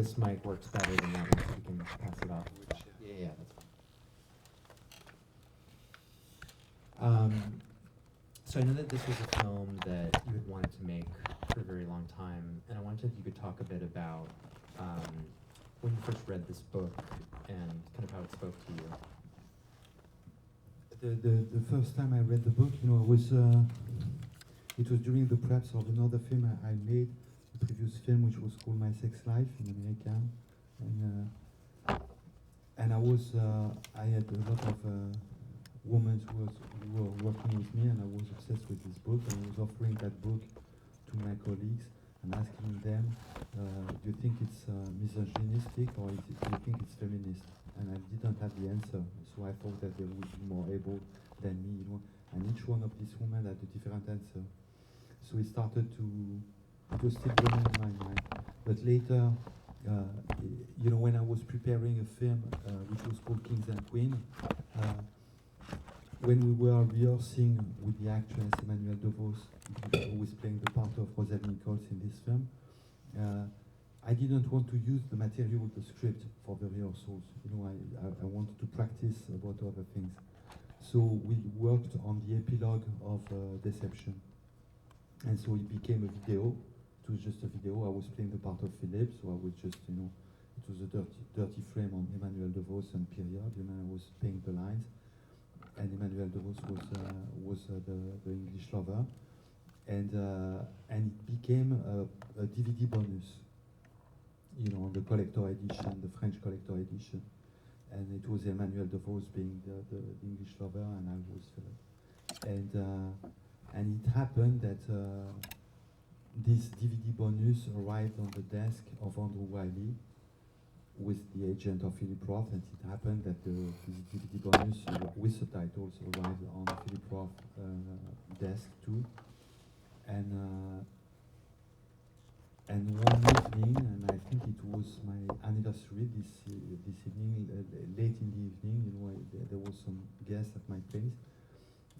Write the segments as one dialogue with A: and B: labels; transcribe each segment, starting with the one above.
A: this mic works better than that one, so we can pass it off. Yeah, that's fine. So I know that this was a film that you had wanted to make for a very long time, and I wanted if you could talk a bit about when you first read this book and kind of how it spoke to you.
B: The first time I read the book, it was during the preps of another film I made, a previous film which was called My Sex Life in America, and I had a lot of women who were working with me, and I was obsessed with this book, and I was offering that book to my colleagues and asking them, do you think it's misogynistic or do you think it's feminist? And I didn't have the answer, so I thought that they would be more able than me, and each one of these women had a different answer. So it started it was still running in my mind. But later, when I was preparing a film which was called Kings and Queens, when we were rehearsing with the actress Emmanuelle DeVos, who was playing the part of Rosalie Nichols in this film, I didn't want to use the material of the script for the rehearsals. I wanted to practice about other things. So we worked on the epilogue of Deception. And so it became a video. It was just a video. I was playing the part of Philip, so I was just, it was a dirty frame on Emmanuelle DeVos and period. I was playing the lines. And Emmanuelle DeVos was the English lover. And it became a DVD bonus. On the collector edition, the French collector edition. And it was Emmanuelle DeVos being the English lover, and I was Philip. And it happened that this DVD bonus arrived on the desk of Andrew Wiley with the agent of Philip Roth, and it happened that this DVD bonus with subtitles arrived on Philip Roth's desk too. And one evening, and I think it was my anniversary this evening, late in the evening, there was some guests at my place,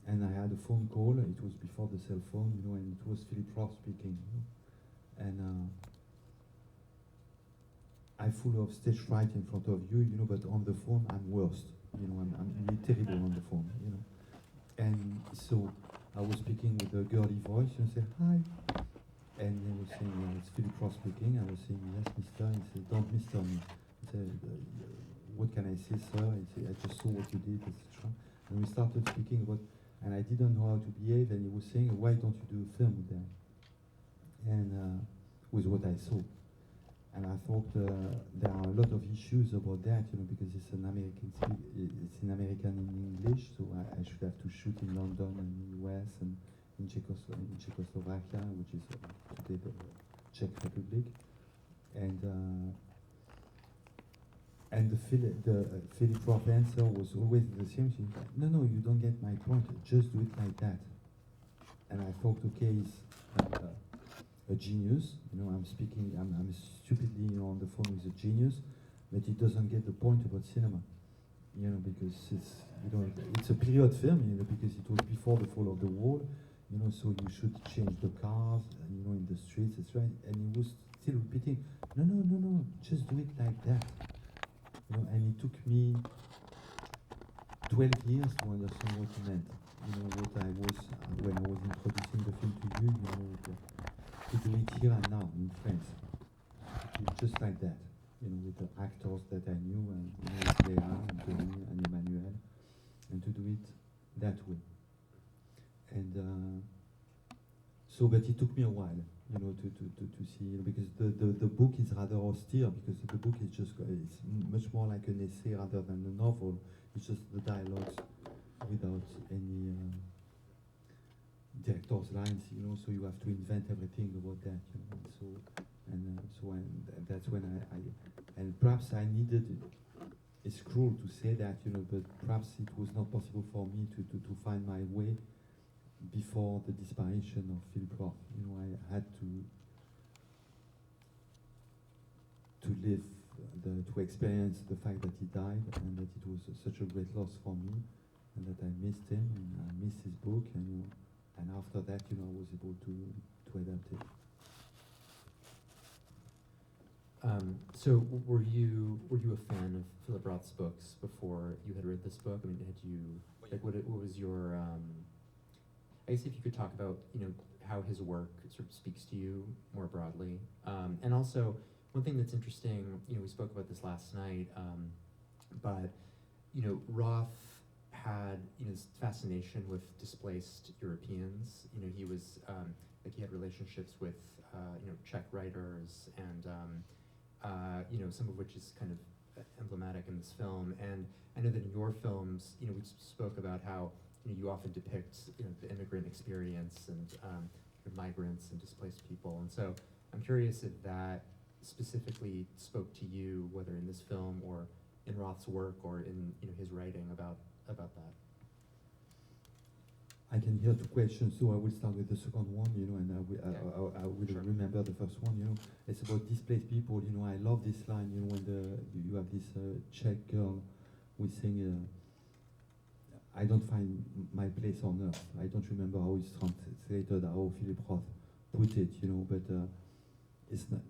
B: and I had a phone call. It was before the cell phone, and it was Philip Roth speaking. And I'm full of stage fright in front of you, but on the phone I'm worst. I'm really terrible on the phone, And so I was speaking with a girly voice, say hi. And he was saying, it's Philip Roth speaking. I was saying, yes, mister. He said, don't mister me. He said, what can I say, sir? He said, I just saw what you did, etc. And we started speaking about, and I didn't know how to behave, and he was saying, why don't you do a film with them? And with what I saw. And I thought there are a lot of issues about that, because it's in American in English, so I should have to shoot in London and in the US and in Czechoslovakia, which is today the Czech Republic, and the Philip Roth answer was always the same. She said, no, you don't get my point. Just do it like that. And I thought, okay, he's a genius. I'm stupidly on the phone with a genius, but he doesn't get the point about cinema. Because it's a period film. Because it was before the fall of the wall. So you should change the cars, in the streets, that's right. And he was still repeating, no, just do it like that. And it took me 12 years to understand what he meant. What I was, when I was introducing the film to you, to do it here and now in France. Just like that, with the actors that I knew, and with Léa and Tony and Emmanuel, and to do it that way. And but it took me a while, to see, because the book is rather austere, because the book is it's much more like an essay rather than a novel. It's just the dialogues without any director's lines, so you have to invent everything about that, and that's when and perhaps I needed, it's cruel to say that, but perhaps it was not possible for me to find my way before the disparition of Philip Roth. I had to live, to experience the fact that he died, and that it was such a great loss for me, and that I missed him, and I missed his book, and after that, I was able to adapt it.
A: So were you a fan of Philip Roth's books before you had read this book? I mean, had you like what was your I guess if you could talk about how his work sort of speaks to you more broadly, and also one thing that's interesting, we spoke about this last night, but Roth had this fascination with displaced Europeans. He was like he had relationships with Czech writers and some of which is kind of emblematic in this film. And I know that in your films, we spoke about how you often depict the immigrant experience and migrants and displaced people. And so I'm curious if that specifically spoke to you, whether in this film or in Roth's work or in his writing about that.
B: I can hear two questions, so I will start with the second one, and I will
A: Sure.
B: remember the first one, It's about displaced people, I love this line, when you have this Czech girl who is saying, I don't find my place on earth. I don't remember how it's translated, how Philip Roth put it, but it's not,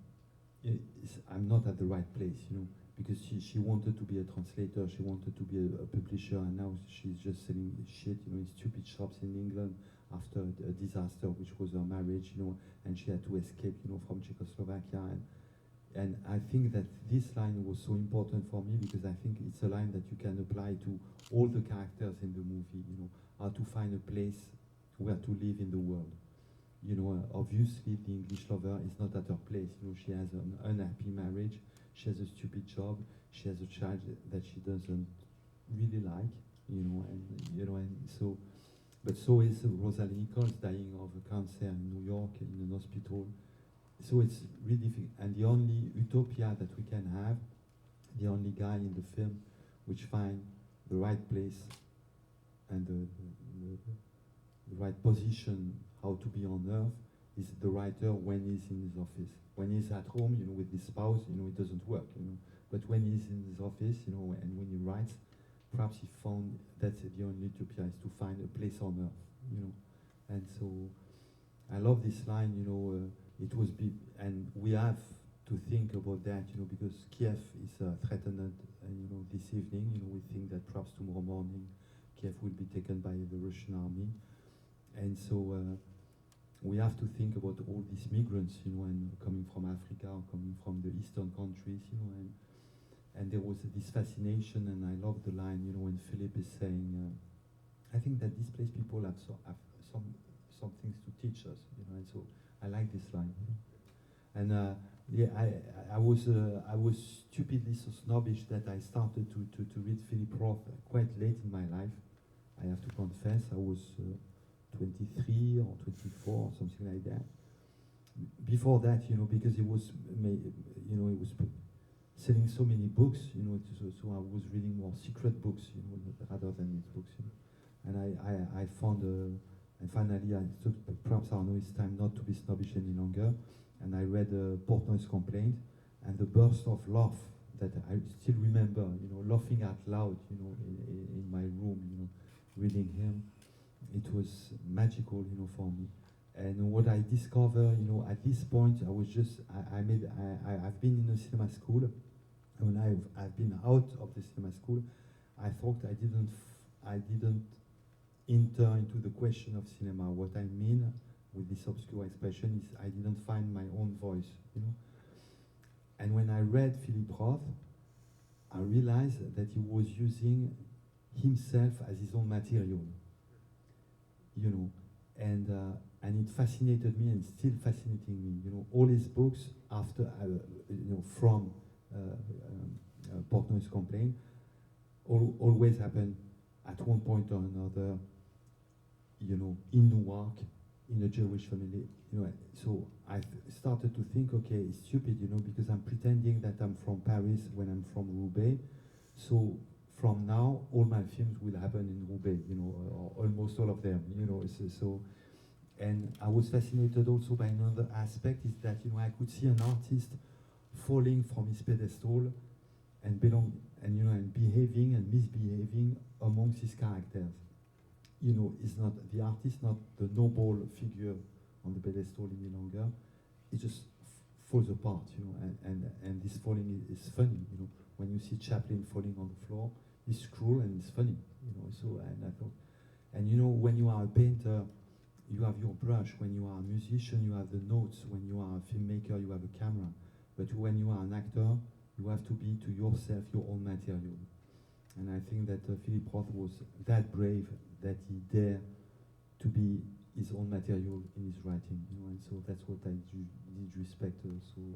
B: I'm not at the right place, because she wanted to be a translator, she wanted to be a publisher, and now she's just selling shit, in stupid shops in England after a disaster, which was her marriage, and she had to escape, from Czechoslovakia. And I think that this line was so important for me because I think it's a line that you can apply to all the characters in the movie, how to find a place where to live in the world. Obviously the English lover is not at her place, she has an unhappy marriage, she has a stupid job, she has a child that she doesn't really like, and so, but so is Rosalie Nichols dying of cancer in New York in an hospital. So it's really difficult, and the only utopia that we can have, the only guy in the film which find the right place and the right position, how to be on earth, is the writer when he's in his office. When he's at home, with his spouse, it doesn't work, But when he's in his office, and when he writes, perhaps he found that's the only utopia, is to find a place on earth, And so, I love this line, it was big, and we have to think about that, because Kiev is threatened, this evening, we think that perhaps tomorrow morning Kiev will be taken by the Russian army, and so we have to think about all these migrants, and coming from Africa or coming from the eastern countries, and there was this fascination, and I love the line, when Philip is saying, I think that displaced people have some things to teach us, and so I like this line, and yeah, I was stupidly so snobbish that I started to read Philip Roth quite late in my life. I have to confess, I was 23 or 24 or something like that. Before that, because he was selling so many books, so I was reading more secret books, rather than his books, And I found, and finally I thought perhaps Arnaud, it's time not to be snobbish any longer. And I read Portnoy's Complaint, and the burst of laugh that I still remember, laughing out loud, in my room, reading him. It was magical, for me. And what I discovered, at this point, I was just, I've been in a cinema school. And when I've been out of the cinema school, I thought I didn't enter into the question of cinema. What I mean with this obscure expression is I didn't find my own voice, And when I read Philip Roth, I realized that he was using himself as his own material, and it fascinated me and still fascinating me. All his books after, from Portnoy's Complaint, always happen at one point or another, in Newark, in a Jewish family, So I started to think, okay, it's stupid, because I'm pretending that I'm from Paris when I'm from Roubaix. So from now, all my films will happen in Roubaix, or almost all of them, So, and I was fascinated also by another aspect is that, I could see an artist falling from his pedestal and and behaving and misbehaving amongst his characters. Is not the artist, not the noble figure on the pedestal any longer. It's just falls apart, you know, and this falling is funny, you know. When you see Chaplin falling on the floor, it's cruel and it's funny, you know. So and I thought, and you know, when you are a painter, you have your brush. When you are a musician, you have the notes. When you are a filmmaker, you have a camera. But when you are an actor, you have to be to yourself your own material. And I think that Philip Roth was that brave that he dared to be his own material in his writing, you know, and so that's what I did respect so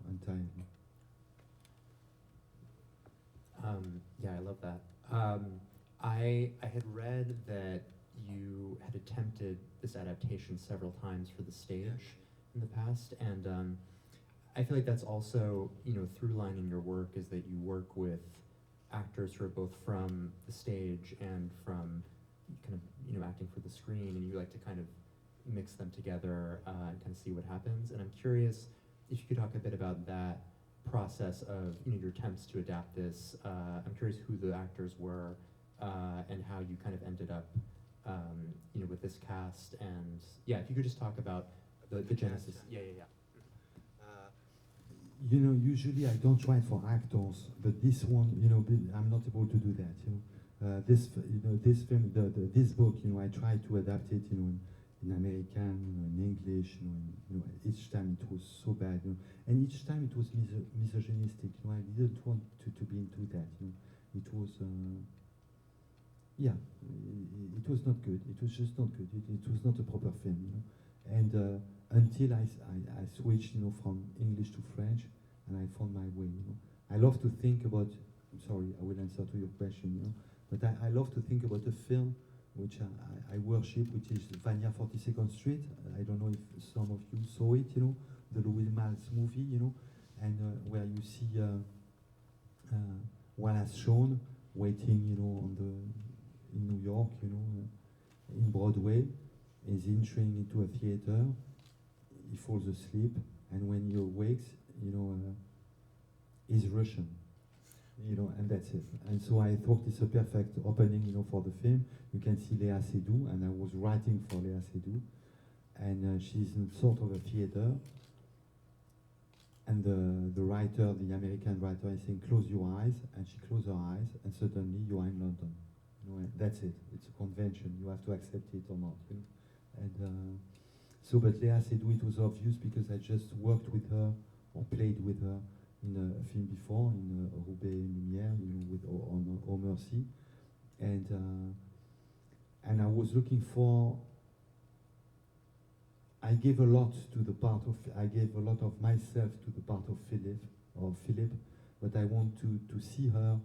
B: entirely.
A: Yeah, I love that. I had read that you had attempted this adaptation several times for the stage in the past, and I feel like that's also, you know, through line in your work is that you work with actors who are both from the stage and from kind of, you know, acting for the screen, and you like to kind of mix them together and kind of see what happens. And I'm curious if you could talk a bit about that process of, you know, your attempts to adapt this. I'm curious who the actors were and how you kind of ended up, you know, with this cast. And yeah, if you could just talk about the genesis. Yeah.
B: You know, usually I don't write for actors, but this one, you know, I'm not able to do that. You know, this film, this book, you know, I tried to adapt it, you know, in American, you know, in English, you know, each time it was so bad, you know, and each time it was misogynistic. You know, I didn't want to be into that. You know, it was, yeah, it was not good. It was just not good. It was not a proper film, you know, and. Until I switched, you know, from English to French, and I found my way, you know. I love to think about, sorry, I will answer to your question, you know, but I love to think about a film which I worship, which is Vanya 42nd Street. I don't know if some of you saw it, you know, the Louis Malle's movie, you know, and where you see Wallace Shawn waiting, you know, in New York, you know, in Broadway, is entering into a theater. He falls asleep, and when he awakes, you know, he's Russian, you know, and that's it. And so I thought it's a perfect opening, you know, for the film. You can see Léa Seydoux, and I was writing for Léa Seydoux, and she's in sort of a theater, and the writer, the American writer, is saying, "Close your eyes," and she closes her eyes, and suddenly you are in London. You know, and that's it. It's a convention. You have to accept it or not. You know? And so, but Léa Seydoux, it was obvious because I just worked with her or played with her in a film before, in Roubaix Lumiere, you know, with on Oh Mercy, and I was looking for. I gave a lot to the part of. I gave a lot of myself to the part of Philip, but I want to see her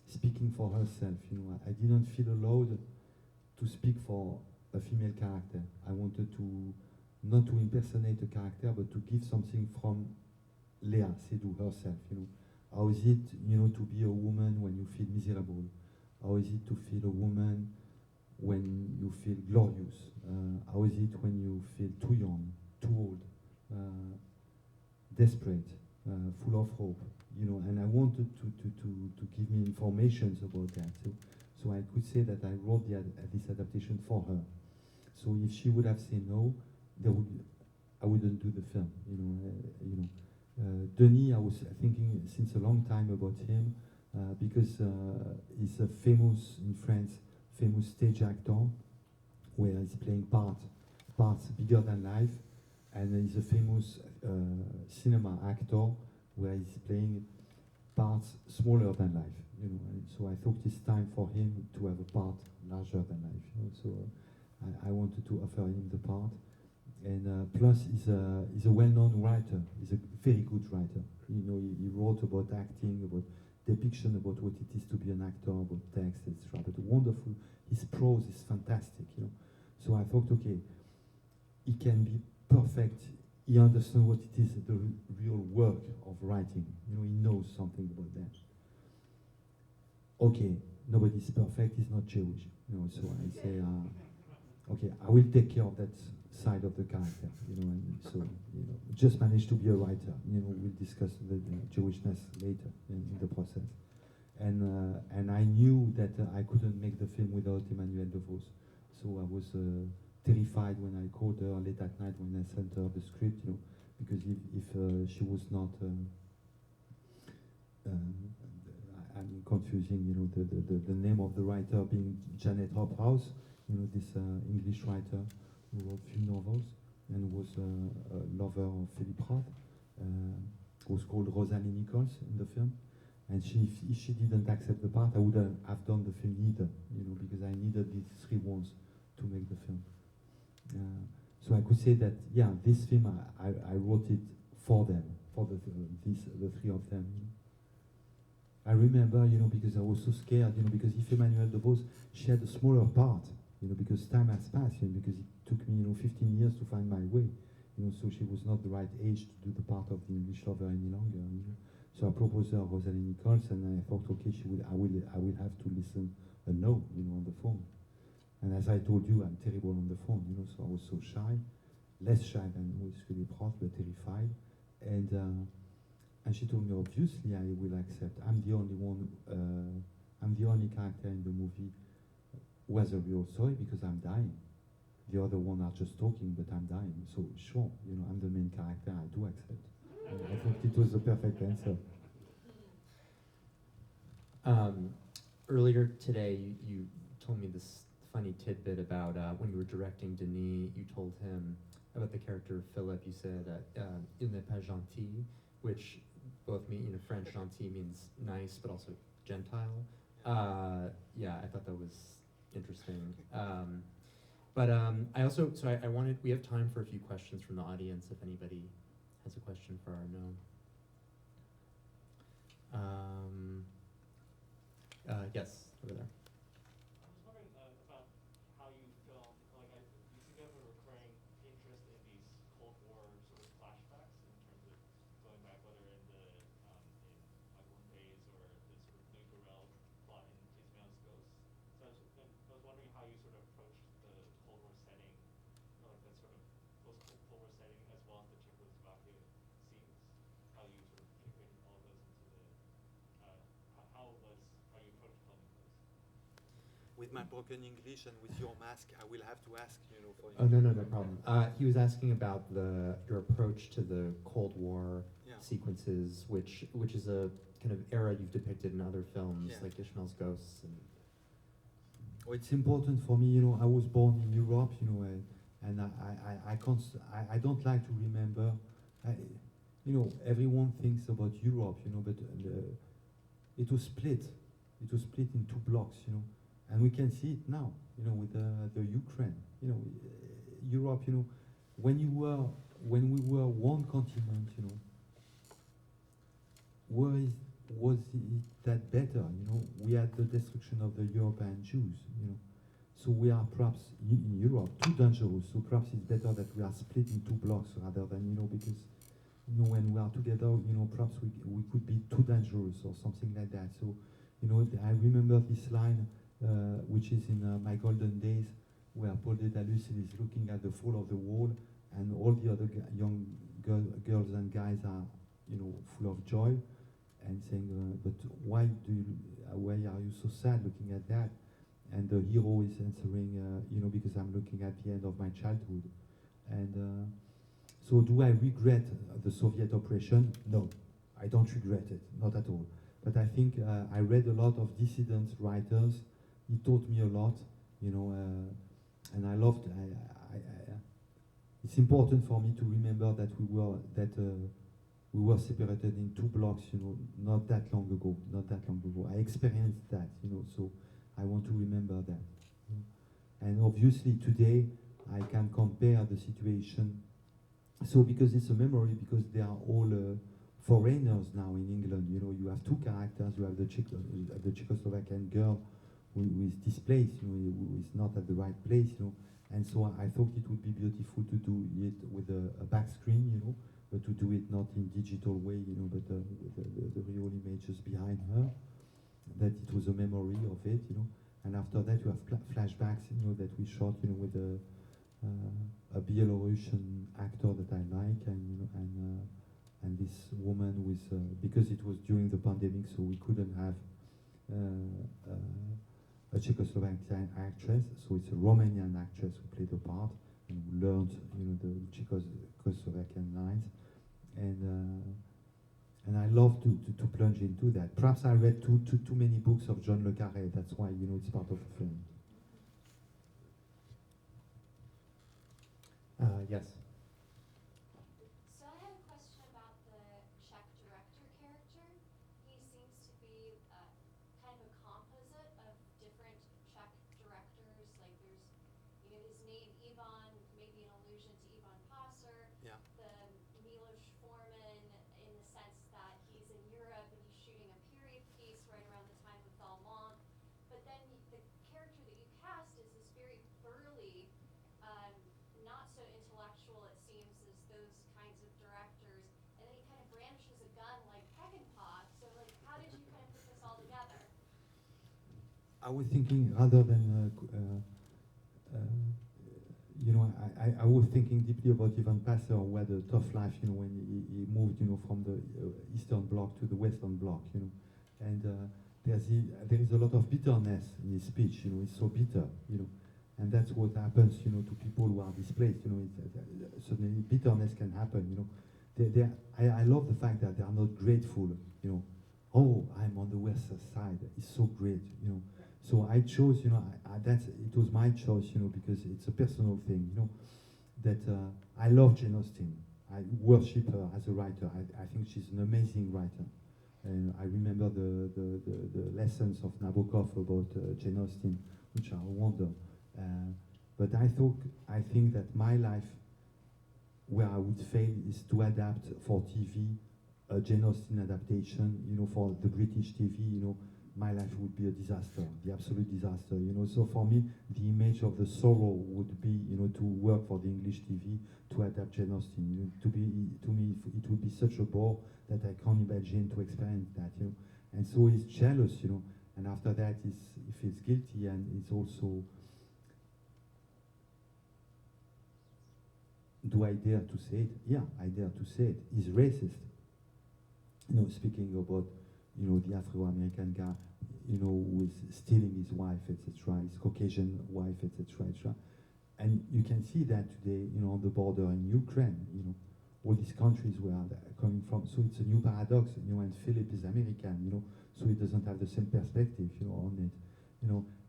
B: speaking for herself. You know, I didn't feel allowed to speak for a female character. I wanted to. Not to impersonate a character, but to give something from Léa Seydoux herself, you know. How is it, you know, to be a woman when you feel miserable? How is it to feel a woman when you feel glorious? How is it when you feel too young, too old, desperate, full of hope, you know? And I wanted to give me information about that. So I could say that I wrote this adaptation for her. So if she would have said no, I wouldn't do the film, you know. Denis, I was thinking since a long time about him because he's a famous in France, famous stage actor, where he's playing parts bigger than life, and he's a famous cinema actor where he's playing parts smaller than life, you know. And so I thought it's time for him to have a part larger than life, you know. So I wanted to offer him the part. And plus, he's a well-known writer. He's a very good writer. You know, he wrote about acting, about depiction, about what it is to be an actor, about text, etc. But wonderful. His prose is fantastic. You know, so I thought, okay, he can be perfect. He understands what it is, the real work of writing. You know, he knows something about that. Okay, nobody's perfect. He's not Jewish. You know, so I say, okay, I will take care of that side of the character, you know, and so, you know, just managed to be a writer, you know. We'll discuss the Jewishness later in the process, and I knew that I couldn't make the film without Emmanuelle DeVos, so I was terrified when I called her late at night when I sent her the script, you know, because if she was not, I'm confusing, you know, the name of the writer being Janet Hobhouse, you know, this English writer who wrote few novels and was a lover of Philip Roth, was called Rosalie Nichols in the film. And if she didn't accept the part, I would have done the film neither, you know, because I needed these three ones to make the film. So I could say that, yeah, this film, I wrote it for them, for the three of them. You know. I remember, you know, because I was so scared, you know, because if Emmanuelle DeVos, she had a smaller part, you know, because time has passed, you know, because it took me, you know, 15 years to find my way, you know, so she was not the right age to do the part of the English lover any longer, you know. So I proposed her Rosalie Nichols, and I thought, okay, I will have to listen a no, you know, on the phone. And as I told you, I'm terrible on the phone, you know, so I was so shy, less shy than with Philip Roth, but terrified. And she told me, obviously, I will accept. I'm the only one, I'm the only character in the movie who has a real story because I'm dying. The other one are just talking, but I'm dying. So sure, you know, I'm the main character, I do accept. And I thought it was the perfect answer.
A: Earlier today, you told me this funny tidbit about when you were directing Denis, you told him about the character of Philip. You said, il n'est pas gentil, which both mean, you know, French gentil means nice, but also Gentile. Yeah, I thought that was interesting. I also, so I wanted, we have time for a few questions from the audience if anybody has a question for Arnaud. Yes, over there.
C: I was wondering about how you film, like you seem to have a recurring interest in these Cold War sort of flashbacks in terms of going back, whether in Michael days or the sort of Louis Garrel plot in Ismail's Ghost. So I was wondering how you sort of approached the Cold War setting, or like that sort of post-Cold War setting, as well as the Czechoslovakia scenes. How you sort of integrated all of those into the how you approached filming those.
B: With my broken English and with your mask, I will have to ask, you know, for you.
A: Oh, no problem. He was asking about your approach to the Cold War sequences, which is a kind of era you've depicted in other films, like Ishmael's Ghosts. And
B: well, it's important for me, you know, I was born in Europe, you know, and I don't like to remember, you know, everyone thinks about Europe, you know, but it was split in two blocks, you know. And we can see it now, you know, with the Ukraine, you know, Europe, you know, when we were one continent, you know, was it that better, you know? We had the destruction of the European Jews, you know, so we are perhaps in Europe too dangerous. So perhaps it's better that we are split in two blocks rather than, you know, because, you know, when we are together, you know, perhaps we could be too dangerous or something like that. So, you know, I remember this line. Which is in My Golden Days, where Paul Dédalus is looking at the fall of the wall, and all the other young girls and guys are, you know, full of joy, and saying, but why are you so sad looking at that? And the hero is answering, you know, because I'm looking at the end of my childhood. And so do I regret the Soviet oppression? No, I don't regret it, not at all. But I think I read a lot of dissident writers. He taught me a lot, you know, and I loved. It's important for me to remember that we were separated in two blocks, you know, not that long ago. I experienced that, you know, so I want to remember that. You know? And obviously today I can compare the situation. So because it's a memory, because they are all foreigners now in England. You know, you have two characters. You have the Czechoslovakian girl who is displaced, you know, who is not at the right place, you know. And so I thought it would be beautiful to do it with a back screen, you know, but to do it not in digital way, you know, but with the real images behind her. That it was a memory of it, you know. And after that, you have flashbacks, you know, that we shot, you know, with a Belarusian actor that I like, and you know, and this woman with because it was during the pandemic, so we couldn't have a Czechoslovakian actress, so it's a Romanian actress who played the part and who learned, you know, the Czechoslovakian lines. and I love to plunge into that. Perhaps I read too many books of John le Carré. That's why it's part of the film.
A: Yes.
D: So I had a question about the Czech director character. He seems to be kind of a composite of different Czech directors. Like there's, his name Ivan, maybe an allusion to Ivan Passer.
A: Yeah.
D: The Miloš Forman, in the sense that he's in Europe and he's shooting a period piece right around the time of Valmont. But then the character that you cast is this very burly, not so intellectual, it seems, as those kinds of directors. And then he kind of brandishes a gun like Peckinpah. So, like, how did you kind of put this all together?
B: I was thinking rather than, I was thinking deeply about Ivan Passer, who had a tough life, when he moved, from the Eastern Bloc to the Western Bloc, and there is a lot of bitterness in his speech, he's so bitter, and that's what happens, to people who are displaced, suddenly bitterness can happen, I love the fact that they are not grateful, oh, I'm on the West side, it's so great, So I chose, it was my choice, because it's a personal thing, that I love Jane Austen. I worship her as a writer. I think she's an amazing writer. And I remember the lessons of Nabokov about Jane Austen, which are a wonder. But I think that my life, where I would fail, is to adapt for TV a Jane Austen adaptation, for the British TV, my life would be a disaster, the absolute disaster, So for me, the image of the sorrow would be, to work for the English TV, to adapt Jane Austen. To me, it would be such a bore that I can't imagine to experience that, And so he's jealous, and after that, he feels guilty, and he's also, do I dare to say it? Yeah, I dare to say it. He's racist. Speaking about, the Afro-American guy, who is stealing his wife, etc., his Caucasian wife, etc., etc. And you can see that today, on the border in Ukraine, all these countries where they're coming from. So it's a new paradox, and Philip is American, so he doesn't have the same perspective, on it,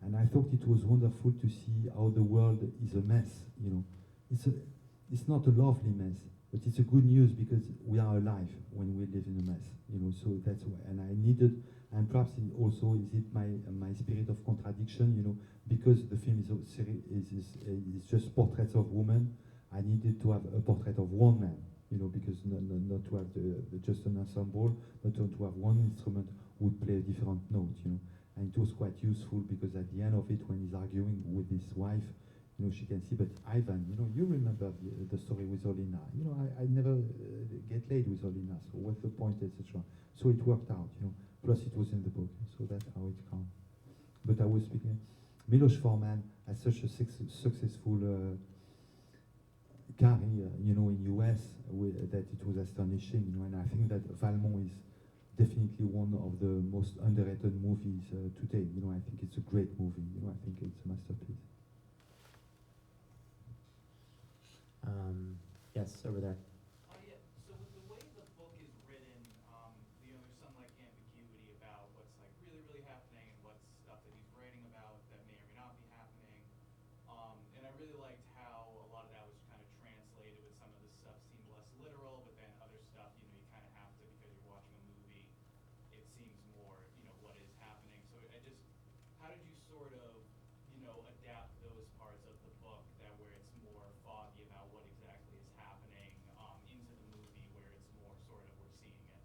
B: And I thought it was wonderful to see how the world is a mess, It's not a lovely mess, but it's a good news because we are alive when we live in a mess, So that's why, and I needed, and perhaps also is it my spirit of contradiction, because the film is just portraits of women. I needed to have a portrait of one man, because not to have just an ensemble, but to have one instrument would play a different note, And it was quite useful because at the end of it, when he's arguing with his wife, she can see, but Ivan, you remember the story with Olina. I never get laid with Olina, so what's the point, etc. So it worked out, Plus it was in the book, so that's how it comes. But I was speaking, Miloš Forman has such a successful career, in US, that it was astonishing, and I think that Valmont is definitely one of the most underrated movies today. I think it's a great movie. I think it's a masterpiece.
A: Yes, over there.
C: Yeah. So with the way the book is written, there's some ambiguity about what's really, really happening and what's stuff that he's writing about that may or may not be happening. And I really liked how a lot of that was kind of translated, with some of the stuff seemed less literal, but then other stuff, you kind of have to, because you're watching a movie, it seems more, what is happening. So how did you sort of, adapt those parts of the book that where it's more foggy about what exactly is happening into the movie where it's more sort of we're seeing it?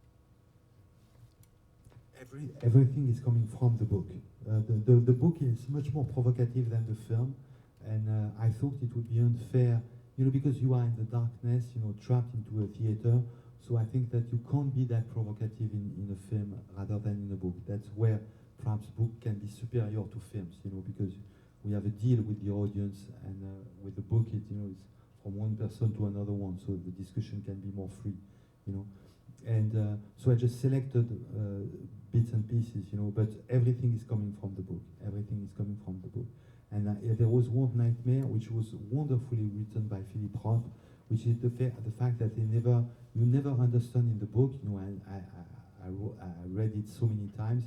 B: Everything is coming from the book. The book is much more provocative than the film, and I thought it would be unfair, because you are in the darkness, trapped into a theater. So I think that you can't be that provocative in a film rather than in a book. That's where perhaps book can be superior to films, because we have a deal with the audience, and with the book, it's from one person to another one, so the discussion can be more free, And so I just selected bits and pieces, but everything is coming from the book. Everything is coming from the book. And there was one nightmare, which was wonderfully written by Philip Roth, which is the fact that you never understand in the book, you know, and I read it so many times,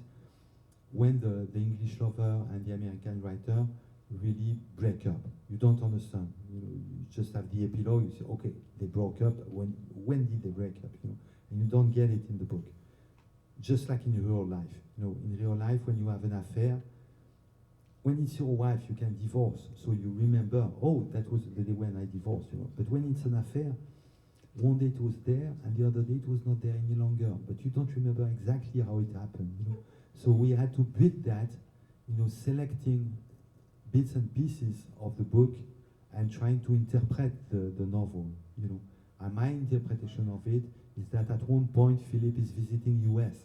B: when the English lover and the American writer really break up. You don't understand. You just have the epilogue, you say, okay, they broke up. When did they break up? You know, and you don't get it in the book. Just like in real life. You know, in real life, when you have an affair, when it's your wife, you can divorce. So you remember, oh, that was the day when I divorced, you know. But when it's an affair, one day it was there, and the other day it was not there any longer. But you don't remember exactly how it happened, you know. So we had to beat that, you know, selecting bits and pieces of the book and trying to interpret the novel, you know. And my interpretation of it is that at one point Philip is visiting US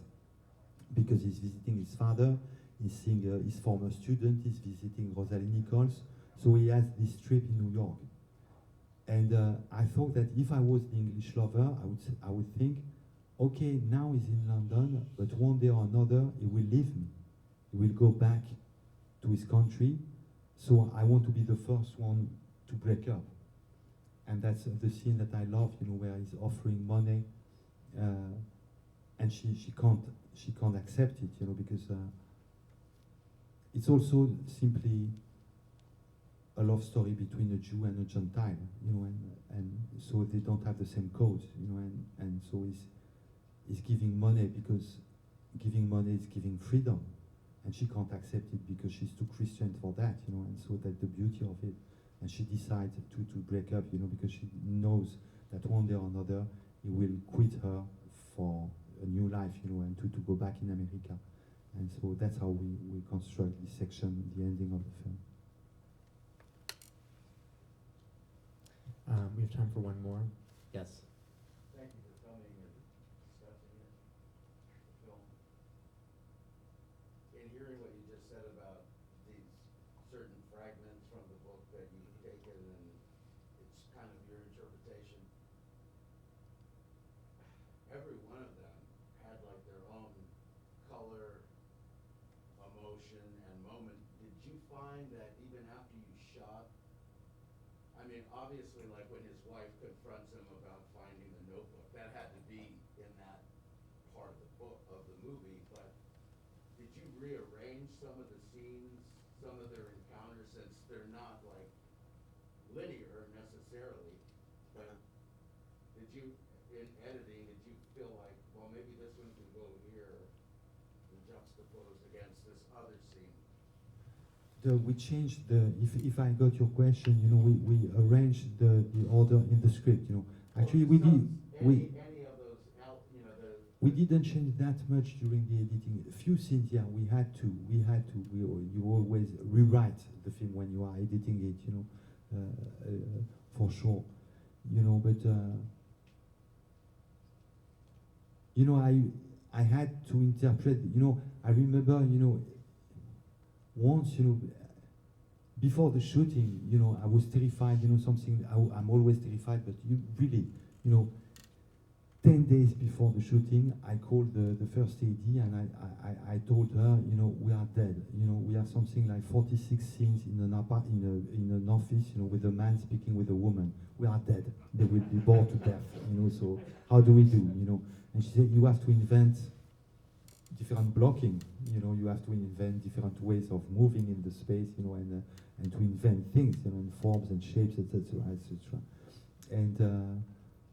B: because he's visiting his father, he's seeing his former student, he's visiting Rosalie Nichols, so he has this trip in New York. And I thought that if I was the English lover, I would think, okay, now he's in London, but one day or another he will leave me. He will go back to his country, so I want to be the first one to break up. And that's the scene that I love, you know, where he's offering money, and she can't accept it, you know, because it's also simply a love story between a Jew and a Gentile, you know, and so they don't have the same codes, you know, and so he's giving money because giving money is giving freedom, and she can't accept it because she's too Christian for that, you know, and so that's the beauty of it. And she decides to break up, you know, because she knows that one day or another he will quit her for a new life, you know, and to go back in America. And so that's how we construct this section, the ending of the film.
A: We have time for one more. Yes.
E: Thank you for coming and discussing it, the film. In hearing what you just said about these certain fragments from the book that you've taken and it's kind of your interpretation, every one of them had like their own color, emotion, and moment. Did you find that even after you shot, I mean, obviously, like when his wife confronts him about finding the notebook, that had to be in that part of the book, of the movie, but did you rearrange some of the scenes, some of their encounters, since they're not like linear necessarily, but did you, in editing, did you feel like, well, maybe this one can go here and juxtaposed against this other scene?
B: We changed if I got your question, you know, we arranged the order in the script, you know. Actually, we did.
E: Any of those, you know,
B: We didn't change that much during the editing. A few scenes, yeah, we had to. You always rewrite the film when you are editing it, you know, for sure, you know. But you know, I had to interpret. You know, I remember, you know, once, you know, before the shooting, you know, I was terrified. You know, I'm always terrified, but you really, you know. 10 days before the shooting, I called the first AD and I told her, you know, we are dead. You know, we have something like 46 scenes in an office, you know, with a man speaking with a woman. We are dead. They will be bored to death, you know, so how do we do, you know? And she said, you have to invent different blocking, you know, you have to invent different ways of moving in the space, you know, and to invent things, you know, in forms and shapes, etc., etc.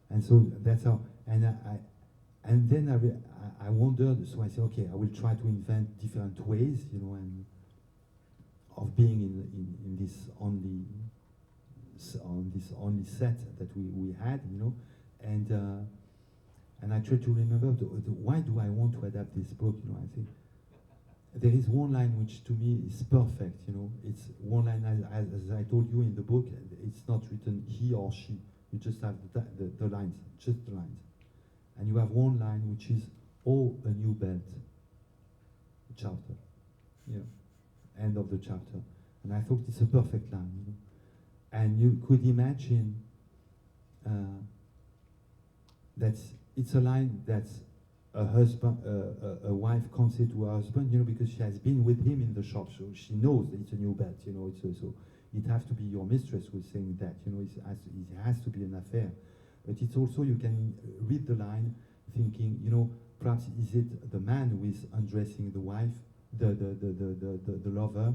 B: And so that's how, and then I wondered, so I said, okay, I will try to invent different ways, you know, and of being in this only set that we had, you know, and I tried to remember why do I want to adapt this book, you know. I think there is one line which to me is perfect, you know. It's one line, as I told you in the book, it's not written he or she. You just have the lines, just the lines. And you have one line which is, oh, a new belt, chapter, you know, end of the chapter. And I thought it's a perfect line, you know. And you could imagine that it's a line that a wife can't say to her husband, you know, because she has been with him in the shop, so she knows that it's a new belt, you know. So it has to be your mistress who is saying that, you know, it has to be an affair. But it's also, you can read the line thinking, you know, perhaps is it the man who is undressing the wife, the lover,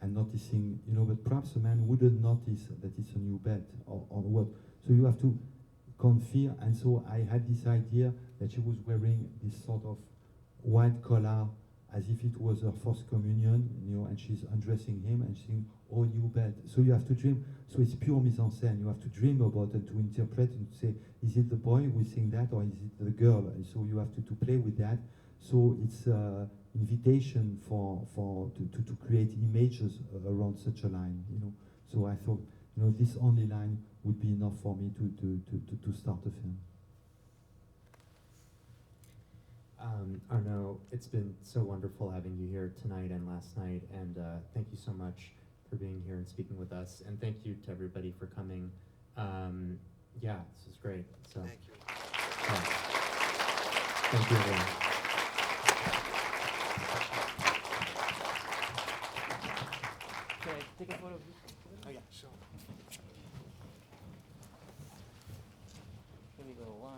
B: and noticing, you know, but perhaps a man wouldn't notice that it's a new bed or what. So you have to confer, and so I had this idea that she was wearing this sort of white collar as if it was her first communion, you know, and she's undressing him and saying, oh, new bed. So you have to dream. So it's pure mise en scène. You have to dream about it, to interpret and to say, is it the boy who is saying that or is it the girl? And so you have to play with that. So it's invitation to create images around such a line, you know. So I thought, you know, this only line would be enough for me to start a film.
A: Arnaud, it's been so wonderful having you here tonight and last night, and thank you so much for being here and speaking with us, and thank you to everybody for coming. Yeah, this is great. So,
F: Thank you.
A: yeah. Thank you, everyone.
C: Can I take a photo of you?
F: Oh, yeah, sure.
C: Here we go, 1,